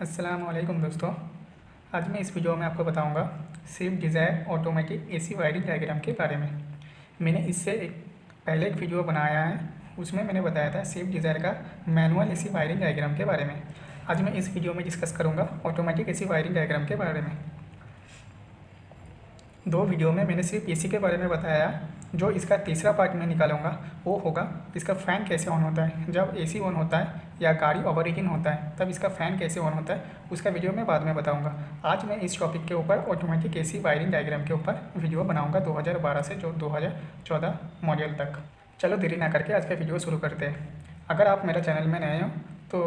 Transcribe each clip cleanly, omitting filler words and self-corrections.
अस्सलाम वालेकुम दोस्तों। आज मैं इस वीडियो में आपको बताऊंगा Swift Dzire automatic AC wiring diagram के बारे में। मैंने इससे पहले एक वीडियो बनाया है, उसमें मैंने बताया था स्विफ्ट डिज़ायर का मैनुअल एसी वायरिंग डायग्राम के बारे में। आज मैं इस वीडियो में डिस्कस करूँगा ऑटोमेटिक एसी वायरिंग डायग्राम के बारे में। दो वीडियो में मैंने सिर्फ एसी के बारे में बताया। जो इसका तीसरा पार्ट मैं निकालूंगा वो होगा इसका फ़ैन कैसे ऑन होता है। जब एसी ऑन होता है या गाड़ी ओवरहीटिंग होता है तब इसका फ़ैन कैसे ऑन होता है, उसका वीडियो मैं बाद में बताऊंगा। आज मैं इस टॉपिक के ऊपर ऑटोमेटिक एसी वायरिंग डायग्राम के ऊपर वीडियो बनाऊंगा 2012 से जो 2014 मॉडल तक। चलो देरी ना करके आज का वीडियो शुरू करते हैं। अगर आप मेरे चैनल में नए हो तो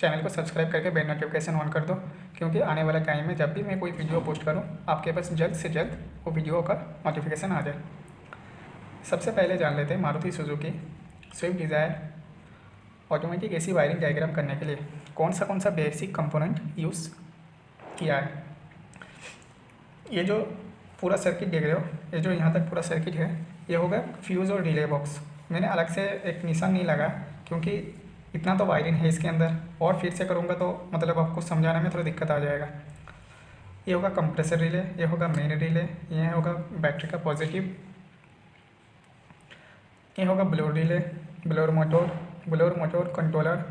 चैनल को सब्सक्राइब करके बेल नोटिफिकेशन ऑन कर दो, क्योंकि आने वाला टाइम में जब भी मैं कोई वीडियो पोस्ट करूं आपके पास जल्द से जल्द वो वीडियो का नोटिफिकेशन आ जाए। सबसे पहले जान लेते हैं Maruti Suzuki Swift Dzire automatic AC wiring diagram करने के लिए कौन सा बेसिक कंपोनेंट यूज़ किया है। ये जो पूरा सर्किट देख रहे हो, ये जो यहाँ तक पूरा सर्किट है, ये होगा फ्यूज़ और रिले बॉक्स। मैंने अलग से एक निशान नहीं लगा क्योंकि इतना तो वायरिंग है इसके अंदर, और फिर से करूँगा तो मतलब आपको समझाने में थोड़ा दिक्कत आ जाएगा। ये होगा कंप्रेसर रिले, ये होगा मेन रिले, ये होगा बैटरी का पॉजिटिव, ये होगा blower relay, blower motor controller,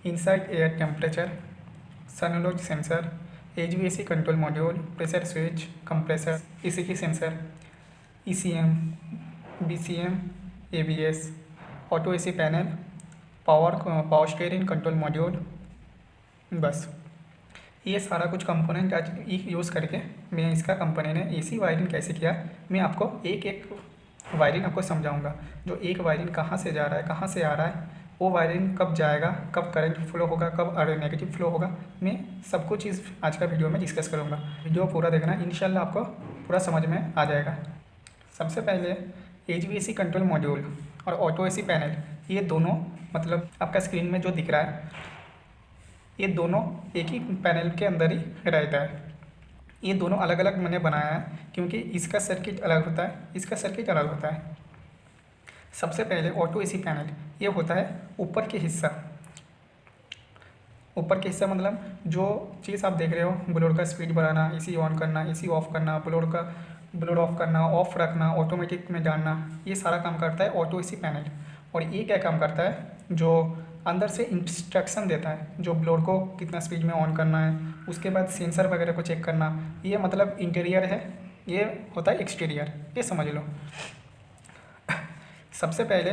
inside air temperature, sunload sensor, HVAC control module, pressure switch, compressor, ECT sensor, ECM, BCM, ABS, auto AC panel, power steering control module. बस ये सारा कुछ component आज use करके मैं इसका कंपनी ने AC wiring कैसे किया, मैं आपको एक एक वायरिंग आपको समझाऊंगा। जो एक वायरिंग कहाँ से जा रहा है, कहाँ से आ रहा है, वो वायरिंग कब जाएगा, कब करंट फ्लो होगा, कब नेगेटिव फ्लो होगा, मैं सब कुछ इस आज का वीडियो में डिस्कस करूँगा। वीडियो पूरा देखना, इंशाल्लाह आपको पूरा समझ में आ जाएगा। सबसे पहले एचवीएसी कंट्रोल मॉड्यूल और ऑटो एसी पैनल, ये दोनों मतलब आपका स्क्रीन में जो दिख रहा है, ये दोनों एक ही पैनल के अंदर ही रहता है। ये दोनों अलग अलग मैंने बनाया है क्योंकि इसका सर्किट अलग होता है, इसका सर्किट अलग होता है। सबसे पहले ऑटो एसी पैनल, ये होता है ऊपर के हिस्सा। ऊपर के हिस्सा मतलब जो चीज़ आप देख रहे हो, ब्लोअर का स्पीड बढ़ाना, एसी ऑन करना, एसी ऑफ करना, ब्लोअर ऑफ करना, ऑफ रखना, ऑटोमेटिक में डालना, ये सारा काम करता है ऑटो एसी पैनल। और ये क्या काम करता है, जो अंदर से इंस्ट्रक्शन देता है, जो ब्लोअर को कितना स्पीड में ऑन करना है, उसके बाद सेंसर वगैरह को चेक करना। ये मतलब इंटीरियर है, ये होता है एक्सटीरियर, ये समझ लो। सबसे पहले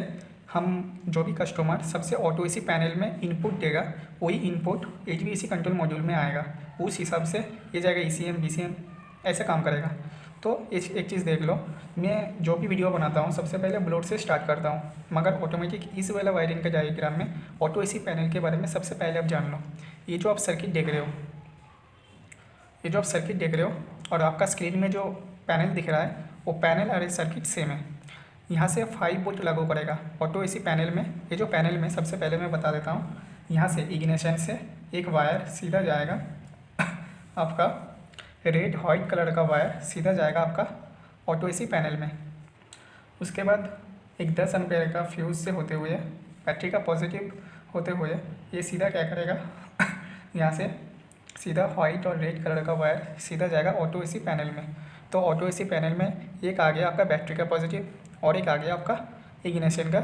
हम जो भी कस्टमर सबसे ऑटो एसी पैनल में इनपुट देगा, वही इनपुट एचवीएसी कंट्रोल मॉड्यूल में आएगा। उस हिसाब से ये जाएगा ईसीएम, बीसीएम, ऐसे काम करेगा। तो एक चीज़ देख लो, मैं जो भी वीडियो बनाता हूँ सबसे पहले ब्लोअर से स्टार्ट करता हूँ, मगर ऑटोमेटिक इस वाला वायरिंग के डायग्राम में ऑटो एसी पैनल के बारे में सबसे पहले आप जान लो। ये जो आप सर्किट देख रहे हो, ये जो आप सर्किट देख रहे हो और आपका स्क्रीन में जो पैनल दिख रहा है, वो पैनल और सर्किट सेम है। यहाँ से 5 वोल्ट लागू करेगा ऑटो एसी पैनल में। ये जो पैनल में सबसे पहले मैं बता देता हूँ, यहाँ से इग्निशन से एक वायर सीधा जाएगा आपका रेड वाइट कलर का वायर सीधा जाएगा आपका ऑटो एसी पैनल में। उसके बाद एक 10 एम्पीयर का फ्यूज़ से होते हुए बैटरी का पॉजिटिव होते हुए ये सीधा क्या करेगा यहाँ से सीधा वाइट और रेड कलर का वायर सीधा जाएगा ऑटो एसी पैनल में। तो ऑटो एसी पैनल में एक आ गया आपका बैटरी का पॉजिटिव और एक आ गया आपका इग्निशन का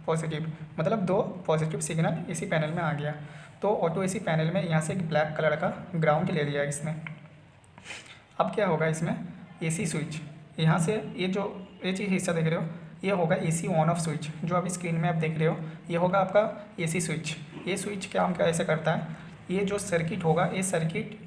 पॉजिटिव, मतलब 2 पॉजिटिव सिग्नल इसी पैनल में आ गया। तो ऑटो एसी पैनल में यहाँ से एक ब्लैक कलर का ग्राउंड ले लिया इसने। अब क्या होगा इसमें, एसी स्विच, यहाँ से ये चीज़ हिस्सा देख रहे हो, ये होगा एसी ऑन ऑफ स्विच। जो अभी स्क्रीन में आप देख रहे हो, ये होगा आपका एसी स्विच। ये स्विच काम कैसे करता है, ये जो सर्किट होगा, ये सर्किट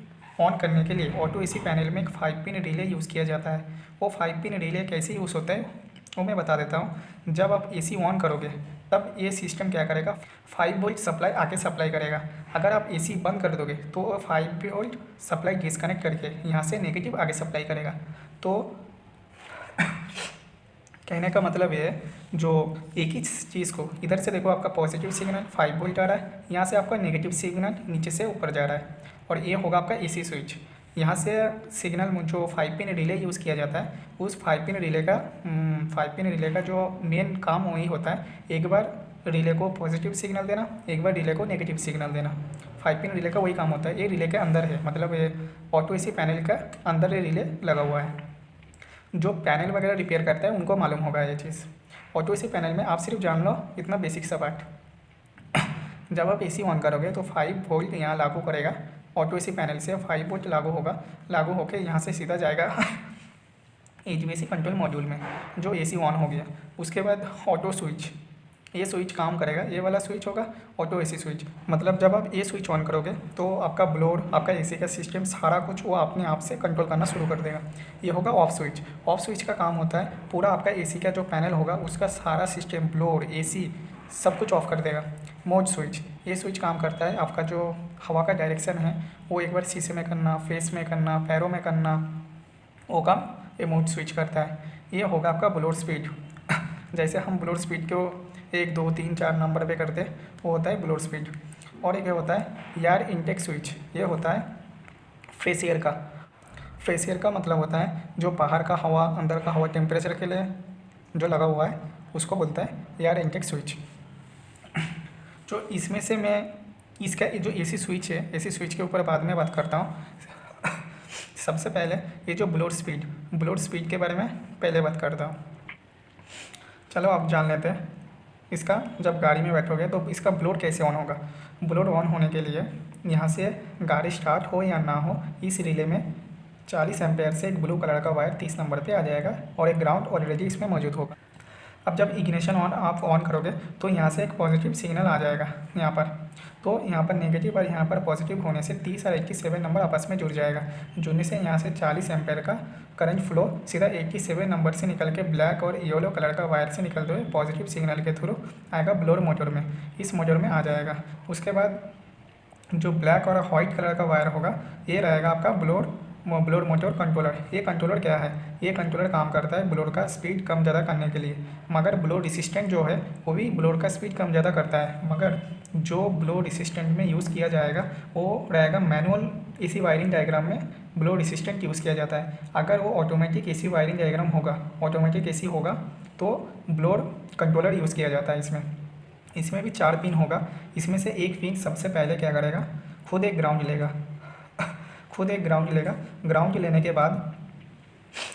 ऑन करने के लिए ऑटो एसी पैनल में एक 5 पिन रिले यूज़ किया जाता है। वो 5 पिन रिले कैसे यूज़ होता है वो मैं बता देता हूँ। जब आप एसी ऑन करोगे तब ये सिस्टम क्या करेगा, 5 वोल्ट सप्लाई आके सप्लाई करेगा। अगर आप एसी बंद कर दोगे तो 5 वोल्ट सप्लाई डिस्कनेक्ट करके यहाँ से नेगेटिव आगे सप्लाई करेगा। तो कहने का मतलब ये है, जो एक ही चीज़ को इधर से देखो, आपका पॉजिटिव सिग्नल 5 वोल्ट आ रहा है, यहाँ से आपका नेगेटिव सिग्नल नीचे से ऊपर जा रहा है, और ये होगा आपका एसी स्विच। यहाँ से सिग्नल जो 5 पिन रिले यूज़ किया जाता है, उस 5 पिन रिले का जो मेन काम वही होता है, एक बार रिले को पॉजिटिव सिग्नल देना, एक बार रिले को नेगेटिव सिग्नल देना। 5 पिन रिले का वही काम होता है। ये रिले के अंदर है, मतलब ये ऑटो एसी पैनल का अंदर ये रिले लगा हुआ है। जो पैनल वगैरह रिपेयर करता है उनको मालूम होगा ये चीज़। ऑटो एसी पैनल में आप सिर्फ जान लो इतना बेसिक सा पार्ट। जब आप एसी ऑन करोगे तो 5 वोल्ट यहाँ लागू करेगा, ऑटो एसी पैनल से 5 वोल्ट लागू होगा, लागू होकर यहाँ से सीधा जाएगा एचवीएसी कंट्रोल मॉड्यूल में, जो एसी ऑन हो गया। उसके बाद ऑटो स्विच, ये स्विच काम करेगा, ये वाला स्विच होगा ऑटो एसी स्विच। मतलब जब आप ये स्विच ऑन करोगे तो आपका ब्लोअर, आपका एसी का सिस्टम सारा कुछ वो अपने आप से कंट्रोल करना शुरू कर देगा। ये होगा ऑफ स्विच। ऑफ स्विच का काम होता है पूरा आपका एसी का जो पैनल होगा उसका सारा सिस्टम, ब्लोअर, एसी सब कुछ ऑफ कर देगा। मोड स्विच, ये स्विच काम करता है आपका जो हवा का डायरेक्शन है वो एक बार शीशे में करना, फेस में करना, पैरों में करना, वो काम ये मोड स्विच करता है। ये होगा आपका ब्लोअर स्पीड। जैसे हम ब्लोअर स्पीड को 1 2 3 4 नंबर पे करते हैं, वो होता है ब्लोअर स्पीड। और एक होता है एयर इनटेक स्विच, ये होता है फ्रेश एयर का। फ्रेश एयर का मतलब होता है जो बाहर का हवा अंदर का हवा टेम्परेचर के लिए जो लगा हुआ है उसको बोलता है एयर इनटेक स्विच। जो इसमें से मैं इसका जो एसी स्विच है, एसी स्विच के ऊपर बाद में बात करता हूँ। सबसे पहले ये जो ब्लोअर स्पीड के बारे में पहले बात करता हूँ। चलो आप जान लेते हैं इसका। जब गाड़ी में बैठोगे तो इसका ब्लोअर कैसे ऑन होगा। ब्लोअर ऑन होने के लिए यहाँ से गाड़ी स्टार्ट हो या ना हो, इस रिले में 40 एम्पेयर से एक ब्लू कलर का वायर 30 नंबर पे आ जाएगा और एक ग्राउंड ऑलरेडी इसमें मौजूद होगा। अब जब इग्निशन आप ऑन करोगे तो यहाँ से एक पॉजिटिव सिग्नल आ जाएगा यहाँ पर। तो यहाँ पर नेगेटिव और यहाँ पर पॉजिटिव होने से 30 और 87 नंबर आपस में जुड़ जाएगा। जुड़ने से यहाँ से 40 एम्पेयर का करंट फ्लो सीधा 87 नंबर से निकल के ब्लैक और येलो कलर का वायर से निकलते हुए पॉजिटिव सिग्नल के थ्रू आएगा ब्लोअर मोटर में, इस मोटर में आ जाएगा। उसके बाद जो ब्लैक और वाइट कलर का वायर होगा ये रहेगा आपका ब्लोअर मोटर कंट्रोलर। ये कंट्रोलर क्या है, ये कंट्रोलर काम करता है ब्लोअर का स्पीड कम ज़्यादा करने के लिए। मगर ब्लोअर रेसिस्टेंट जो है वो भी ब्लोअर का स्पीड कम ज़्यादा करता है, मगर जो ब्लोअर रेसिस्टेंट में यूज़ किया जाएगा वो रहेगा मैनुअल एसी वायरिंग डायग्राम में ब्लोअर रेसिस्टेंट यूज़ किया जाता है। अगर वो ऑटोमेटिक एसी वायरिंग डायग्राम होगा, ऑटोमेटिक एसी होगा तो ब्लोअर कंट्रोलर यूज़ किया जाता है। इसमें भी 4 पिन होगा। इसमें से एक पिन सबसे पहले क्या करेगा, खुद एक ग्राउंड लेगा। ग्राउंड लेने के बाद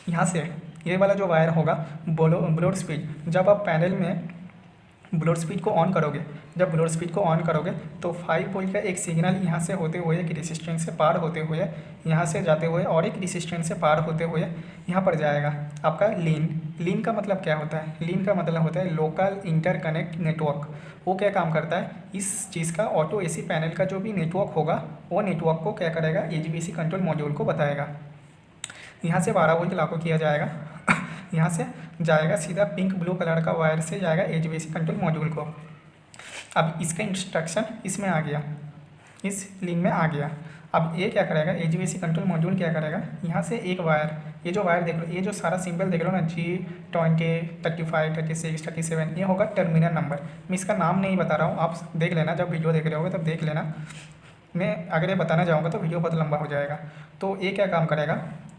यहाँ से ये वाला जो वायर होगा ब्लोअर स्पीड, जब आप पैनल में ब्लोअर स्पीड को ऑन करोगे, जब ब्लोअर स्पीड को ऑन करोगे तो 5 वोल्ट का एक सिग्नल यहाँ से होते हुए, एक रेसिस्टेंस से पार होते हुए, यहाँ से जाते हुए और एक रेसिस्टेंस से पार होते हुए यहाँ पर जाएगा आपका लीन का मतलब क्या होता है, लीन का मतलब होता है लोकल इंटरकनेक्ट नेटवर्क। वो क्या काम करता है, इस चीज़ का ऑटो एसी पैनल का जो भी नेटवर्क होगा वो नेटवर्क को क्या करेगा, एचवीएसी कंट्रोल मॉड्यूल को बताएगा। यहाँ से 12 वोल्ट लागू किया जाएगा, यहाँ से जाएगा सीधा पिंक ब्लू कलर का वायर से जाएगा एचवीएसी कंट्रोल मॉड्यूल को। अब इसका इंस्ट्रक्शन इसमें आ गया, इस लिंक में आ गया। अब ये क्या करेगा, एचवीएसी कंट्रोल मॉड्यूल क्या करेगा, यहाँ से एक वायर, ये जो वायर देख रहे हो, ये जो सारा सिंबल देख रहे हो ना, G20, 35, 36, 37, ये होगा टर्मिनल नंबर। मैं इसका नाम नहीं बता रहा हूँ, आप देख लेना, जब वीडियो देख रहे होगे तब देख लेना। मैं अगर ये बताना चाहूँगा तो वीडियो बहुत लंबा हो जाएगा। तो ये क्या काम करेगा,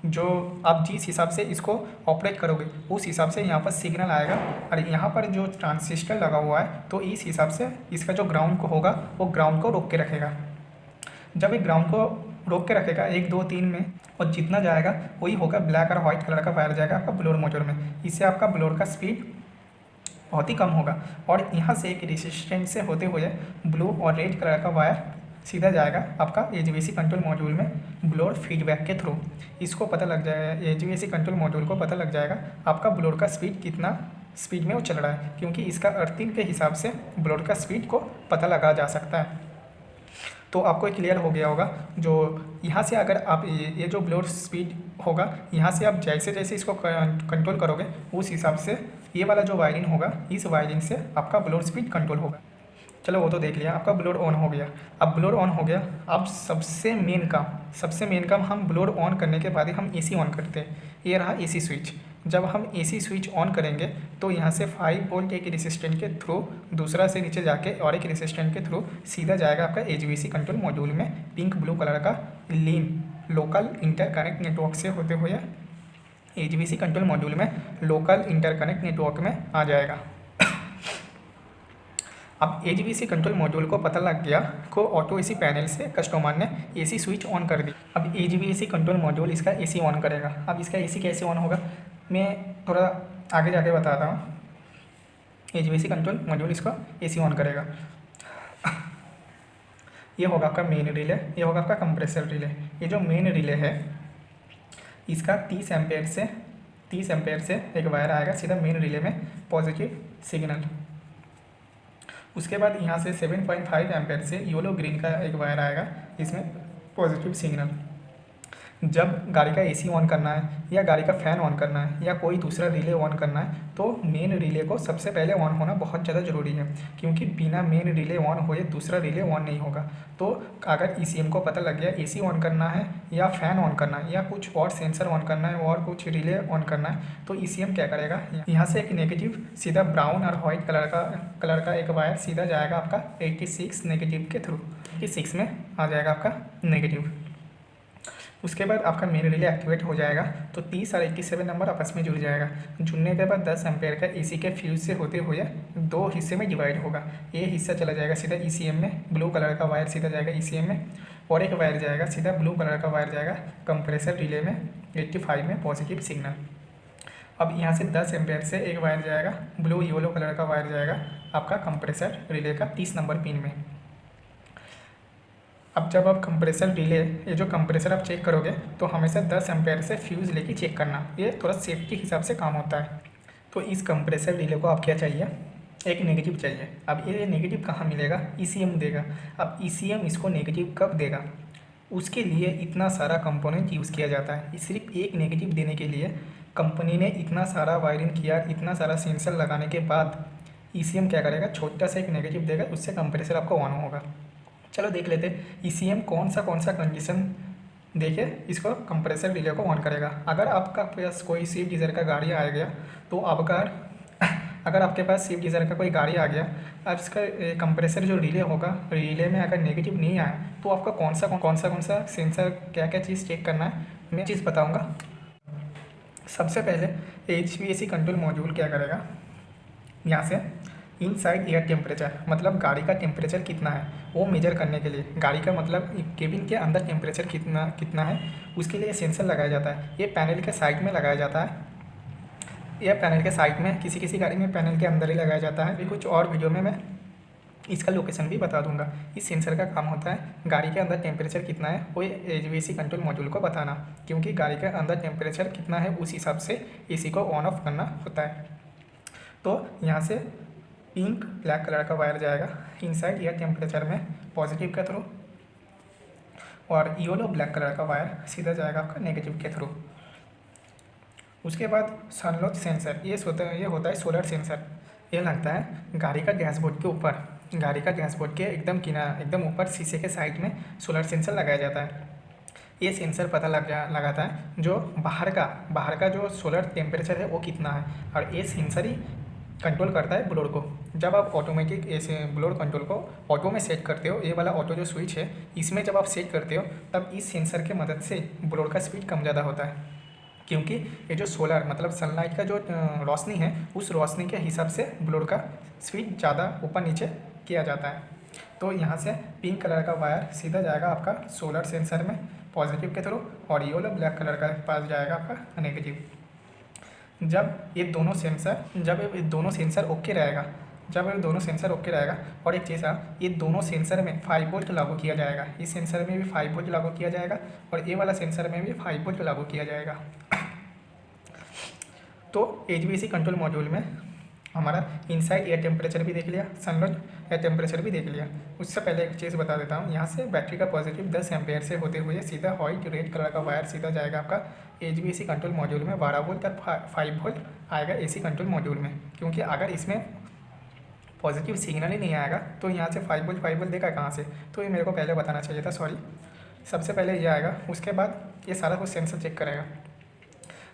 जो आप जिस हिसाब से इसको ऑपरेट करोगे उस हिसाब से यहाँ पर सिग्नल आएगा। और यहाँ पर जो ट्रांजिस्टर लगा हुआ है तो इस हिसाब से इसका जो ग्राउंड को होगा वो ग्राउंड को रोक के रखेगा। जब एक ग्राउंड को रोक के रखेगा 1 2 3 में, और जितना जाएगा वही होगा ब्लैक और वाइट कलर का वायर जाएगा आपका ब्लोअर मोटर में। इससे आपका ब्लोअर का स्पीड बहुत ही कम होगा। और यहाँ से एक रेसिस्टेंस से होते हुए ब्लू और रेड कलर का वायर सीधा जाएगा आपका एचवीएसी कंट्रोल मॉड्यूल में ब्लोअर फीडबैक के थ्रू। इसको पता लग जाएगा, एचवीएसी कंट्रोल मॉड्यूल को पता लग जाएगा आपका ब्लोअर का स्पीड कितना स्पीड में वो चल रहा है, क्योंकि इसका अर्थिंग के हिसाब से ब्लोअर का स्पीड को पता लगा जा सकता है। तो आपको क्लियर हो गया होगा। जो यहाँ से अगर आप ये जो ब्लोअर स्पीड होगा, यहाँ से आप जैसे जैसे इसको कंट्रोल करोगे उस हिसाब से ये वाला जो वायरिंग होगा, इस वायरिंग से आपका ब्लोअर स्पीड कंट्रोल होगा। चलो वो तो देख लिया, आपका ब्लोअर ऑन हो गया। अब ब्लोअर ऑन हो गया, अब सबसे मेन काम हम ब्लोअर ऑन करने के बाद ही हम एसी ऑन करते हैं। ये रहा एसी स्विच। जब हम एसी स्विच ऑन करेंगे तो यहाँ से 5 वोल्ट एक रेसिस्टेंट के थ्रू, दूसरा से नीचे जाके और एक रेसिस्टेंट के थ्रू सीधा जाएगा आपका एचवीएसी कंट्रोल मॉड्यूल में पिंक ब्लू कलर का लीन लोकल इंटरकनेक्ट नेटवर्क से होते हुए एचवीएसी कंट्रोल मॉड्यूल में लोकल इंटरकनेक्ट नेटवर्क में आ जाएगा। अब एचवीएसी कंट्रोल मॉड्यूल को पता लग गया को ऑटो एसी पैनल से कस्टमर ने एसी स्विच ऑन कर दी। अब एचवीएसी कंट्रोल मॉड्यूल इसका एसी ऑन करेगा। अब इसका एसी कैसे ऑन होगा मैं थोड़ा आगे जाके बताता हूँ। एचवीएसी कंट्रोल मॉड्यूल इसको एसी ऑन करेगा। ये होगा आपका मेन रिले, ये होगा आपका कंप्रेसर रिले। ये जो मेन रिले है इसका 30 एम्पेयर से एक वायर आएगा सीधा मेन रिले में पॉजिटिव सिग्नल। उसके बाद यहाँ से 7.5 एम्पेयर से येलो ग्रीन का एक वायर आएगा इसमें पॉजिटिव सिग्नल। जब गाड़ी का एसी ऑन करना है या गाड़ी का फ़ैन ऑन करना है या कोई दूसरा रिले ऑन करना है तो मेन रिले को सबसे पहले ऑन होना बहुत ज़्यादा ज़रूरी है, क्योंकि बिना मेन रिले ऑन हुए दूसरा रिले ऑन नहीं होगा। तो अगर ईसीएम को पता लग गया एसी ऑन करना है या फ़ैन ऑन करना है या कुछ और सेंसर ऑन करना है और कुछ रिले ऑन करना है तो ईसीएम क्या करेगा, यहाँ से एक नेगेटिव सीधा ब्राउन और वाइट कलर का एक वायर सीधा जाएगा आपका 86 नेगेटिव के थ्रू, 86 में आ जाएगा आपका नेगेटिव। उसके बाद आपका मेन रिले एक्टिवेट हो जाएगा तो 30 और 87 नंबर आपस में जुड़ जाएगा। जुड़ने के बाद 10 एम्पेयर का एसी के फ्यूज से होते हुए दो हिस्से में डिवाइड होगा। ये हिस्सा चला जाएगा सीधा ईसीएम में, ब्लू कलर का वायर सीधा जाएगा ईसीएम में, और एक वायर जाएगा सीधा ब्लू कलर का वायर जाएगा कंप्रेसर रिले में 85 में पॉजिटिव सिग्नल। अब यहाँ से 10 एम्पेयर से एक वायर जाएगा ब्लू येलो कलर का वायर जाएगा आपका कंप्रेसर रिले का 30 नंबर पिन में। अब जब आप कंप्रेसर रिले ये जो कंप्रेसर आप चेक करोगे तो हमेशा 10 एम्पेयर से फ्यूज़ लेके चेक करना, ये थोड़ा सेफ्टी हिसाब से काम होता है। तो इस कंप्रेसर रिले को आप क्या चाहिए, एक नेगेटिव चाहिए। अब ये नेगेटिव कहाँ मिलेगा, ईसीएम देगा। अब ईसीएम इसको नेगेटिव कब देगा, उसके लिए इतना सारा कंपोनेंट यूज़ किया जाता है। सिर्फ एक नेगेटिव देने के लिए कंपनी ने इतना सारा वायरिंग किया, इतना सारा सेंसर लगाने के बाद ईसीएम क्या करेगा, छोटा सा एक नेगेटिव देगा, उससे कंप्रेसर आपको ऑन होगा। चलो देख लेते ईसीएम कौन सा कंडीशन देखे इसको कंप्रेसर रिले को ऑन करेगा। अगर आपका पास कोई स्विफ्ट डिज़ायर का गाड़ी आ गया तो अगर आपके पास स्विफ्ट डिज़ायर का कोई गाड़ी आ गया, अब इसका कंप्रेसर जो रिले होगा, रिले में अगर नेगेटिव नहीं आया तो आपका कौन सा सेंसर क्या क्या चीज़ चेक करना है मैं चीज़ बताऊँगा। सबसे पहले एचवीएसी कंट्रोल मॉड्यूल क्या करेगा, यहाँ से इनसाइड एयर टेम्परेचर मतलब गाड़ी का टेम्परेचर कितना है वो मेजर करने के लिए, गाड़ी का मतलब केबिन के अंदर टेम्परेचर कितना है उसके लिए सेंसर लगाया जाता है। ये पैनल के साइड में लगाया जाता है, यह पैनल के साइड में किसी गाड़ी में पैनल के अंदर ही लगाया जाता है। अभी कुछ और वीडियो में मैं इसका लोकेशन भी बता दूंगा। इस सेंसर का काम होता है गाड़ी के अंदर टेम्परेचर कितना है वो एचवीएसी कंट्रोल मॉड्यूल को बताना, क्योंकि गाड़ी के अंदर टेम्परेचर कितना है उस हिसाब से एसी को ऑन ऑफ करना होता है। तो यहाँ से पिंक ब्लैक कलर का वायर जाएगा इनसाइड एयर टेम्परेचर में पॉजिटिव के थ्रू, और येलो ब्लैक कलर का वायर सीधा जाएगा आपका नेगेटिव के थ्रू। उसके बाद सनलॉक सेंसर ये होता है सोलर सेंसर। ये लगता है गाड़ी का डैशबोर्ड के ऊपर, गाड़ी का डैशबोर्ड के एकदम ऊपर शीशे के साइड में सोलर सेंसर लगाया जाता है। ये सेंसर पता लगाता है जो बाहर का जो सोलर टेम्परेचर है वो कितना है, और ये सेंसर ही कंट्रोल करता है ब्लोअर को। जब आप ऑटोमेटिक ऐसे ब्लोअर कंट्रोल को ऑटो में सेट करते हो, ये वाला ऑटो जो स्विच है इसमें जब आप सेट करते हो तब इस सेंसर के मदद से ब्लोअर का स्पीड कम ज़्यादा होता है, क्योंकि ये जो सोलर मतलब सनलाइट का जो रोशनी है उस रोशनी के हिसाब से ब्लोअर का स्पीड ज़्यादा ऊपर नीचे किया जाता है। तो यहाँ से पिंक कलर का वायर सीधा जाएगा आपका सोलर सेंसर में पॉजिटिव के थ्रू, और येलो ब्लैक कलर का पास जाएगा आपका नेगेटिव। जब ये दोनों सेंसर ओके रहेगा, और एक चीज़ ये दोनों सेंसर में 5 वोल्ट लागू किया जाएगा। इस सेंसर में भी 5 वोल्ट लागू किया जाएगा और ये वाला सेंसर में भी 5 वोल्ट लागू किया जाएगा। तो एचवीएसी कंट्रोल मॉड्यूल में हमारा इनसाइड एयर टेम्परेचर भी देख लिया, सनलॉक एयर टेम्परेचर भी देख लिया। उससे पहले एक चीज़ बता देता हूँ, यहाँ से बैटरी का पॉजिटिव 10 एम्पेयर से होते हुए सीधा वाइट रेड कलर का वायर सीधा जाएगा आपका एचवीएसी कंट्रोल मॉड्यूल में 12 वोल्ट और 5 वोल्ट आएगा एसी कंट्रोल मॉड्यूल में, क्योंकि अगर इसमें पॉजिटिव सिग्नल ही नहीं आएगा तो यहाँ से 5 वोल्ट देखा कहाँ से, तो ये मेरे को पहले बताना चाहिए था, सॉरी। सबसे पहले ये आएगा, उसके बाद ये सारा कुछ सेंसर चेक करेगा।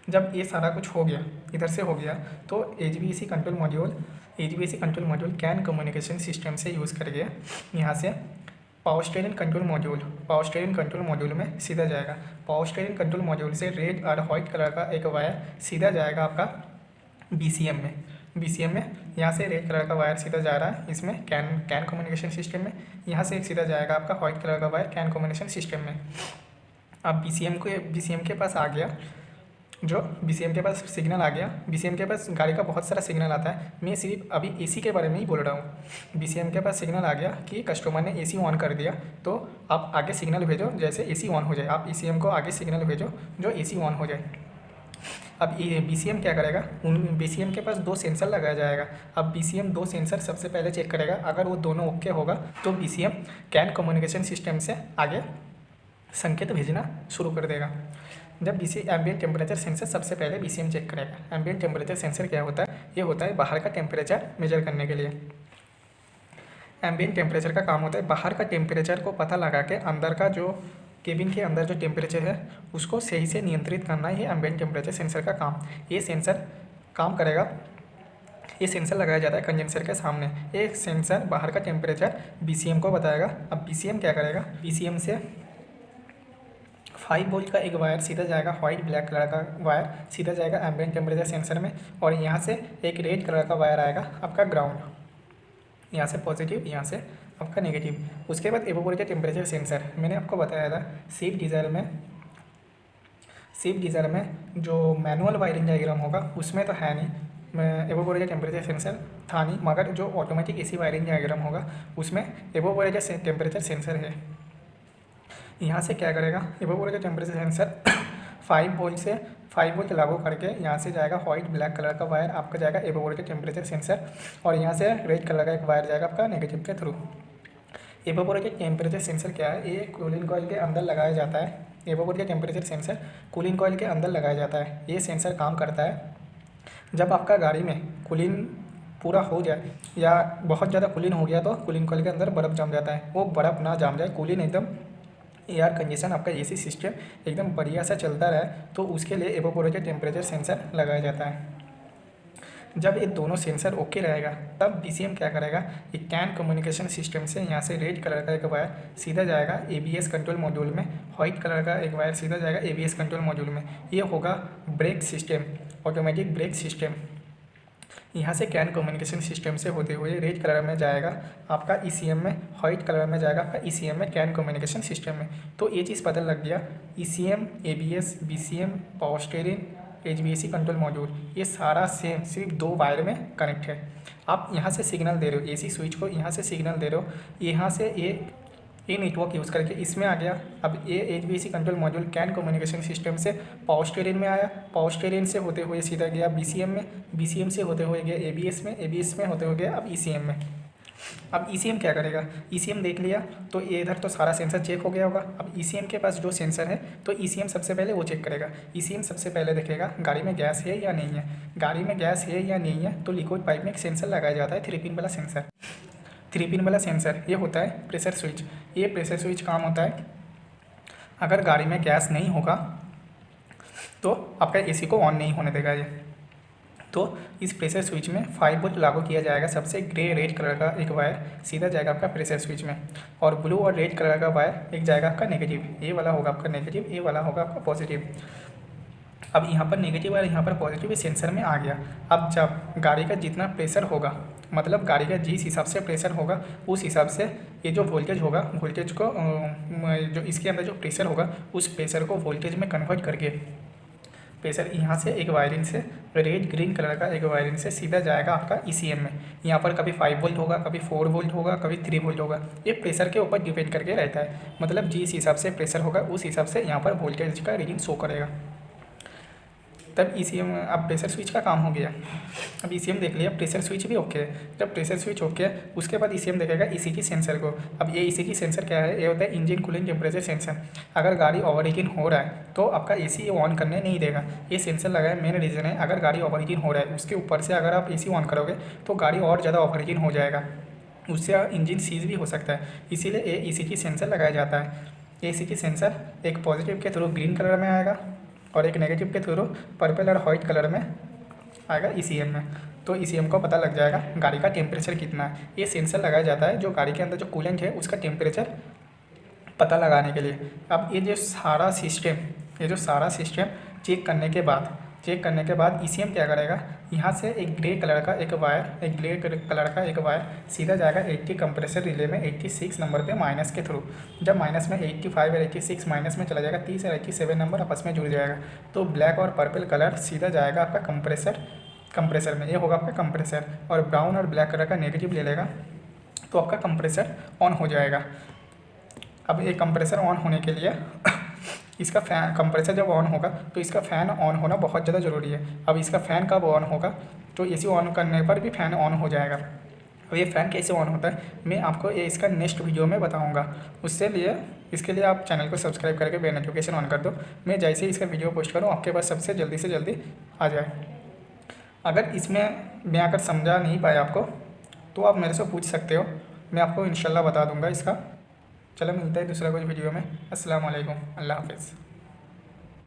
जब ये सारा कुछ हो गया, इधर से हो गया, तो HVAC control module can communication system से यूज़ करके यहाँ से पावर स्टीयरिंग कंट्रोल मॉड्यूल में सीधा जाएगा। पावर स्टीयरिंग कंट्रोल मॉड्यूल से रेड और वाइट कलर का एक वायर सीधा जाएगा आपका बीसीएम में। BCM में। यहाँ से रेड कलर का वायर सीधा जा रहा है इसमें कैन कम्युनिकेशन सिस्टम में। यहाँ से एक सीधा जाएगा आपका वाइट कलर का वायर कैन कम्युनिकेशन सिस्टम में। अब BCM के पास आ गया, जो BCM के पास सिग्नल आ गया। BCM के पास गाड़ी का बहुत सारा सिग्नल आता है, मैं सिर्फ अभी AC के बारे में ही बोल रहा हूँ। BCM के पास सिग्नल आ गया कि कस्टमर ने AC ऑन कर दिया, तो आप आगे सिग्नल भेजो जैसे AC ऑन हो जाए। आप ECM को आगे सिग्नल भेजो जो AC ऑन हो जाए। अब ये BCM क्या करेगा, BCM के पास 2 सेंसर लगाया जाएगा। अब BCM 2 सेंसर सबसे पहले चेक करेगा, अगर वो दोनों ओके होगा तो BCM कैन कम्युनिकेशन सिस्टम से आगे संकेत भेजना शुरू कर देगा। जब एम्बिएंट टेम्परेचर सेंसर सबसे पहले BCM चेक करेगा। एम्बिएंट टेम्परेचर सेंसर क्या होता है, ये होता है बाहर का टेम्परेचर मेजर करने के लिए। एम्बिएंट टेम्परेचर का काम होता है बाहर का टेम्परेचर को पता लगा के अंदर का जो केबिन के अंदर जो टेम्परेचर है उसको सही से नियंत्रित करना ही एम्बिएंट टेम्परेचर सेंसर का काम। ये सेंसर काम करेगा, ये सेंसर लगाया जाता है कंडेंसर के सामने। ये सेंसर बाहर का टेम्परेचर BCM को बताएगा। अब BCM क्या करेगा, BCM से 5 वोल्ट का एक वायर सीधा जाएगा, वाइट ब्लैक कलर का वायर सीधा जाएगा एम्बिएंट टेम्परेचर सेंसर में, और यहाँ से एक रेड कलर का वायर आएगा आपका ग्राउंड, यहाँ से पॉजिटिव, यहाँ से आपका नेगेटिव। उसके बाद एवोपोरेटर टेम्परेचर सेंसर मैंने आपको बताया था स्विफ्ट डिज़ायर में जो मैनुअल वायरिंग डायग्राम होगा उसमें तो है नहीं एवोपोरेटर टेम्परेचर सेंसर था नहीं, मगर जो ऑटोमेटिक AC वायरिंग डायग्राम होगा उसमें एवोपोरेटर टेम्परेचर सेंसर है। यहाँ से क्या करेगा, एवोपोरेटर टेम्परेचर सेंसर 5 वोल्ट लागू करके यहाँ से जाएगा वाइट ब्लैक कलर का वायर आपका जाएगा एवोपोरेटर टेम्परेचर सेंसर, और यहाँ से रेड कलर का एक वायर जाएगा आपका नेगेटिव के थ्रू। एवोपोरेटर टेम्परेचर सेंसर क्या है, ये कूलिंग कॉइल के अंदर लगाया जाता है। एवोपोरेटर टेम्परेचर सेंसर कूलिंग कॉइल के अंदर लगाया जाता है। ये सेंसर काम करता है जब आपका गाड़ी में कूलिंग पूरा हो जाए या बहुत ज़्यादा कूलिंग हो गया तो कूलिंग कॉइल के अंदर बर्फ़ जम जाता है, वो बर्फ़ ना जम जाए, कूलिंग एकदम एयर कंडीशन आपका AC सिस्टम एकदम बढ़िया सा चलता रहे, तो उसके लिए एवोपोरेटर टेम्परेचर सेंसर लगाया जाता है। जब ये दोनों सेंसर ओके रहेगा तब BCM क्या करेगा, एक कैन कम्युनिकेशन सिस्टम से यहाँ से रेड कलर का एक वायर सीधा जाएगा ABS कंट्रोल मॉड्यूल में, वाइट कलर का एक वायर सीधा जाएगा ABS कंट्रोल मॉड्यूल में। ये होगा brake system, automatic brake system. यहाँ से कैन कम्युनिकेशन सिस्टम से होते हुए रेड कलर में जाएगा आपका ECM में, वाइट कलर में जाएगा आपका ECM में कैन कम्युनिकेशन सिस्टम में। तो ये चीज़ पता लग गया, ECM, ABS, BCM, power steering, HVAC control module, ये सारा सेम सिर्फ 2 वायर में कनेक्ट है। आप यहाँ से सिग्नल दे रहे हो, AC स्विच को यहाँ से सिग्नल दे रहे हो, यहाँ से ये नेटवर्क यूज़ करके इसमें आ गया। अब ये HVAC control module can communication system से पावर स्टीयरिंग में आया, पावर स्टीयरिंग से होते हुए सीधा गया BCM में, BCM से होते हुए गया ABS में, ABS में होते हुए गया अब ECM में। अब ECM क्या करेगा, ECM देख लिया तो ये इधर तो सारा सेंसर चेक हो गया होगा। अब ECM के पास जो सेंसर है तो ECM सबसे पहले वो चेक करेगा। ECM सबसे पहले देखेगा गाड़ी में गैस है या नहीं है। गाड़ी में गैस है या नहीं है तो लिक्विड पाइप में एक सेंसर लगाया जाता है, 3 पिन वाला सेंसर। 3 पिन वाला सेंसर ये होता है प्रेशर स्विच। ये प्रेशर स्विच काम होता है, अगर गाड़ी में गैस नहीं होगा तो आपका AC को ऑन नहीं होने देगा ये। तो इस प्रेशर स्विच में 5 वोल्ट लागू किया जाएगा। सबसे ग्रे रेड कलर का एक वायर सीधा जाएगा आपका प्रेशर स्विच में, और ब्लू और रेड कलर का वायर एक जाएगा आपका नेगेटिव। ये वाला होगा आपका नेगेटिव, ये वाला होगा आपका पॉजिटिव। अब यहाँ पर नेगेटिव और यहाँ पर पॉजिटिव इस सेंसर में आ गया। अब जब गाड़ी का जितना प्रेशर होगा, मतलब गाड़ी का जिस हिसाब से प्रेशर होगा उस हिसाब से ये जो वोल्टेज होगा, वोल्टेज को जो इसके अंदर जो प्रेशर होगा उस प्रेशर को वोल्टेज में कन्वर्ट करके प्रेशर यहाँ से एक वायरिंग से रेड ग्रीन कलर का एक वायरिंग से सीधा जाएगा आपका ECM में। यहाँ पर कभी 5 वोल्ट होगा, कभी 4 वोल्ट होगा, कभी 3 वोल्ट होगा। ये प्रेशर के ऊपर डिपेंड करके रहता है, मतलब जिस हिसाब से प्रेशर होगा उस हिसाब से यहाँ पर वोल्टेज का रीडिंग शो करेगा। तब ECM अब प्रेशर स्विच का काम हो गया। अब ECM देख लिया, प्रेशर स्विच भी ओके है। जब प्रेशर स्विच ओके है उसके बाद ECM देखेगा ECG सेंसर को। अब ये ECG सेंसर क्या है, ये होता है इंजन कूलिंग टेम्परेचर सेंसर। अगर गाड़ी ओवर हीटिंग हो रहा है तो आपका AC ऑन करने नहीं देगा। ये सेंसर लगाया मेन रीज़न है, अगर गाड़ी ओवर हीटिंग हो रहा है उसके ऊपर से अगर आप AC ऑन करोगे तो गाड़ी और ज़्यादा ओवर हीटिंग हो जाएगा, उससे इंजन सीज भी हो सकता है। इसीलिए ये ECG सेंसर लगाया जाता है। ये ECG सेंसर एक पॉजिटिव के थ्रू ग्रीन कलर में आएगा और एक नेगेटिव के थ्रू पर्पल और वाइट कलर में आएगा ECM में। तो ECM को पता लग जाएगा गाड़ी का टेम्परेचर कितना है। ये सेंसर लगाया जाता है जो गाड़ी के अंदर जो कूलेंट है उसका टेम्परेचर पता लगाने के लिए। अब ये जो सारा सिस्टम चेक करने के बाद चेक करने के बाद ECM क्या करेगा, यहाँ से एक ग्रे कलर का एक वायर सीधा जाएगा 80 कंप्रेसर रिले में 86 नंबर पे माइनस के थ्रू। जब माइनस में 85 और 86 माइनस में चला जाएगा, 30 और 87 नंबर आपस में जुड़ जाएगा, तो ब्लैक और पर्पल कलर सीधा जाएगा आपका कंप्रेसर में, ये होगा आपका कंप्रेसर। और ब्राउन और ब्लैक कलर का नेगेटिव ले लेगा तो आपका कंप्रेसर ऑन हो जाएगा। अब ये कंप्रेसर ऑन होने के लिए इसका फ़ैन, कंप्रेसर जब ऑन होगा तो इसका फ़ैन ऑन होना बहुत ज़्यादा ज़रूरी है। अब इसका फ़ैन कब ऑन होगा, तो AC ऑन करने पर भी फ़ैन ऑन हो जाएगा। अब ये फ़ैन कैसे ऑन होता है मैं आपको ये इसका नेक्स्ट वीडियो में बताऊंगा। इसके लिए आप चैनल को सब्सक्राइब करके बेल नोटिफिकेशन ऑन कर दो। मैं जैसे ही इसका वीडियो पोस्ट करूँ आपके पास सबसे जल्दी से जल्दी आ जाए। अगर इसमें मैं अगर समझा नहीं पाया आपको तो आप मेरे से पूछ सकते हो, मैं आपको इंशाल्लाह बता दूंगा इसका। चलो मिलते हैं दूसरा कोई वीडियो में। अस्सलाम वालेकुम, अल्लाह हाफ़िज़।